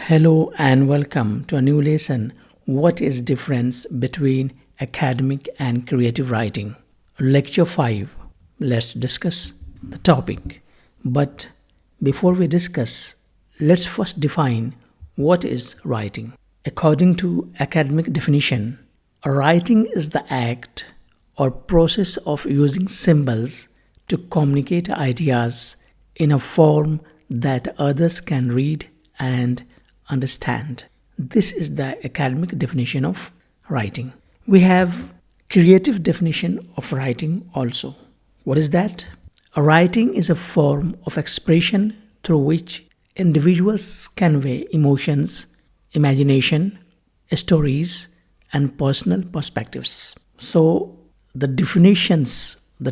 Hello and welcome to a new lesson. What is difference between academic and creative writing? Lecture 5. Let's discuss the topic. But before we discuss, let's first define what is writing. According to academic definition, writing is the act or process of using symbols to communicate ideas in a form that others can read and understand. This is the academic definition of writing. We have creative definition of writing also. What is that? A writing is a form of expression through which individuals convey emotions, imagination, stories, and personal perspectives. So the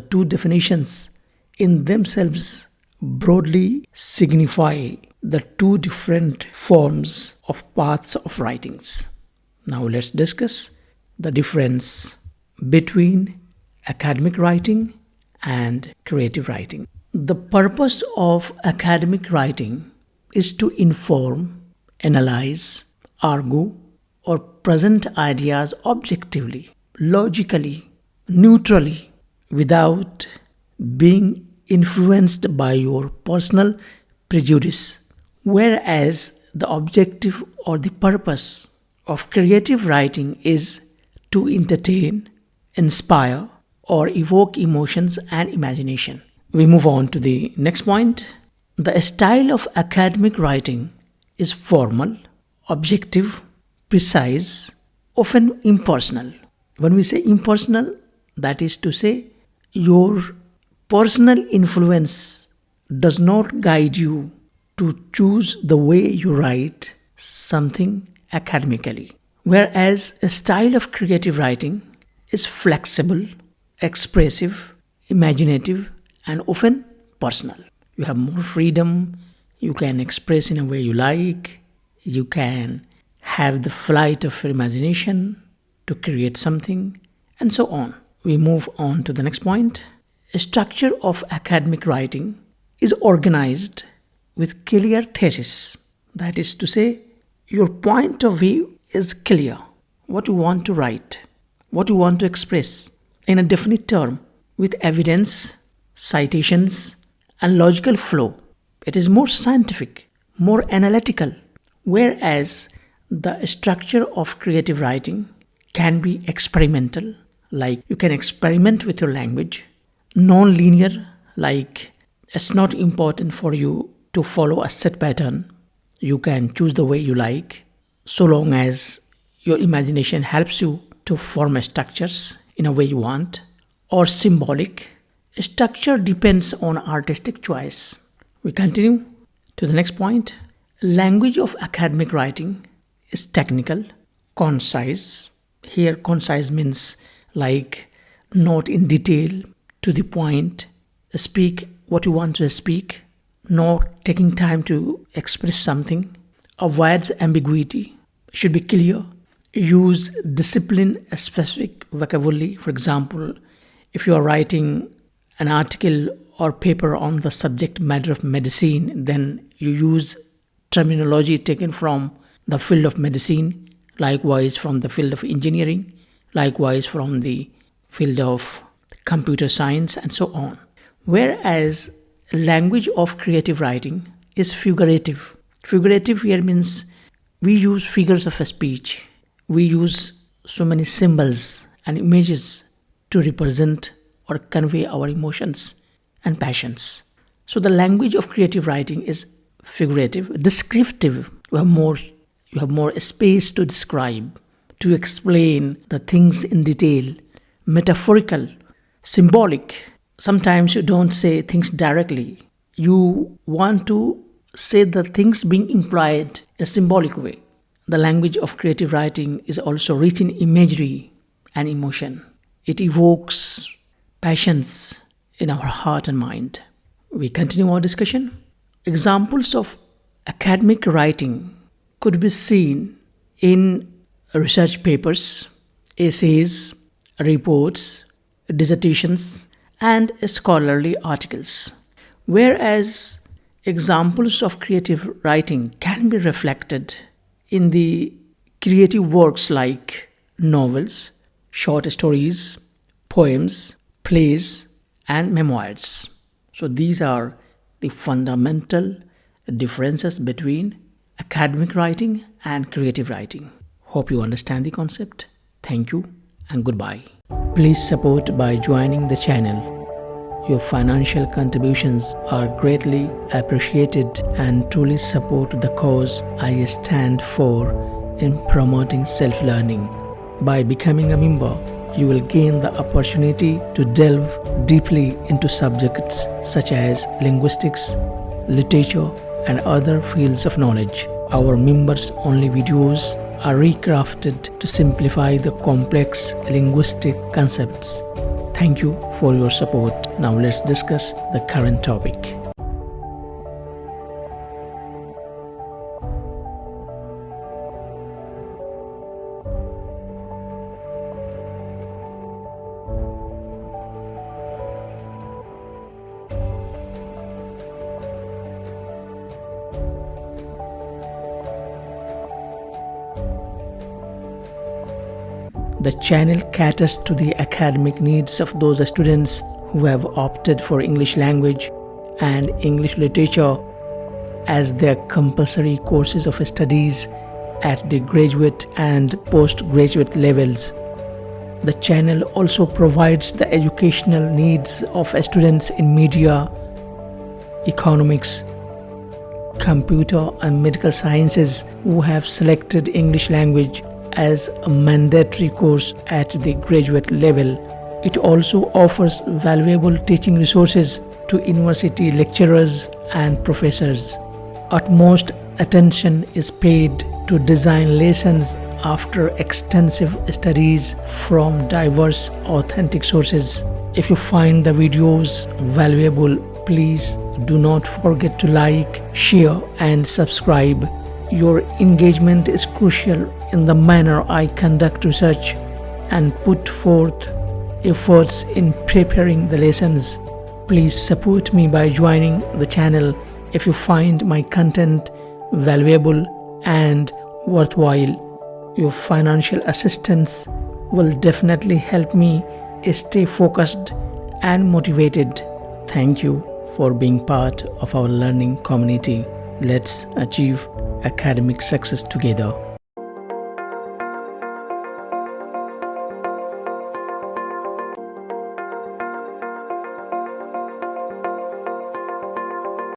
two definitions in themselves broadly signify the two different forms of paths of writings. Now let's discuss the difference between academic writing and creative writing. The purpose of academic writing is to inform, analyze, argue, or present ideas objectively, logically, neutrally, without being influenced by your personal prejudice. Whereas the objective or the purpose of creative writing is to entertain, inspire, or evoke emotions and imagination. We move on to the next point. The style of academic writing is formal, objective, precise, often impersonal. When we say impersonal, that is to say, your personal influence does not guide you to choose the way you write something academically. Whereas a style of creative writing is flexible, expressive, imaginative, and often personal. You have more freedom, you can express in a way you like, you can have the flight of your imagination to create something, and so on. We move on to the next point. A structure of academic writing is organized with clear thesis. That is to say, your point of view is clear. What you want to write, what you want to express in a definite term with evidence, citations, and logical flow. It is more scientific, more analytical, whereas the structure of creative writing can be experimental, like you can experiment with your language, non-linear, like it's not important for you to follow a set pattern. You can choose the way you like, so long as your imagination helps you to form structures in a way you want. Or symbolic. Structure depends on artistic choice. We continue to the next point. Language of academic writing is technical, concise. Here concise means like not in detail, to the point, speak what you want to speak, not taking time to express something, avoids ambiguity, should be clear, use discipline specific vocabulary. For example, if you are writing an article or paper on the subject matter of medicine, then you use terminology taken from the field of medicine, likewise from the field of engineering, likewise from the field of computer science, and so on. Whereas language of creative writing is figurative. Figurative here means we use figures of speech. We use so many symbols and images to represent or convey our emotions and passions. So the language of creative writing is figurative, descriptive. You have more space to describe, to explain the things in detail, metaphorical, symbolic. Sometimes you don't say things directly. You want to say the things being implied in a symbolic way. The language of creative writing is also rich in imagery and emotion. It evokes passions in our heart and mind. We continue our discussion. Examples of academic writing could be seen in research papers, essays, reports, dissertations, and scholarly articles. Whereas examples of creative writing can be reflected in the creative works like novels, short stories, poems, plays, and memoirs. So these are the fundamental differences between academic writing and creative writing. Hope you understand the concept. Thank you and goodbye. Please support by joining the channel. Your financial contributions are greatly appreciated and truly support the cause I stand for in promoting self-learning. By becoming a member, you will gain the opportunity to delve deeply into subjects such as linguistics, literature, and other fields of knowledge. Our members-only videos are recrafted to simplify the complex linguistic concepts. Thank you for your support. Now let's discuss the current topic. The channel caters to the academic needs of those students who have opted for English language and English literature as their compulsory courses of studies at the graduate and postgraduate levels. The channel also provides the educational needs of students in media, economics, computer and medical sciences who have selected English language as a mandatory course at the graduate level. It also offers valuable teaching resources to university lecturers and professors. Utmost attention is paid to design lessons after extensive studies from diverse authentic sources. If you find the videos valuable, please do not forget to like, share and subscribe. Your engagement is crucial in the manner I conduct research and put forth efforts in preparing the lessons. Please support me by joining the channel if you find my content valuable and worthwhile. Your financial assistance will definitely help me stay focused and motivated. Thank you for being part of our learning community. Let's achieve academic success together.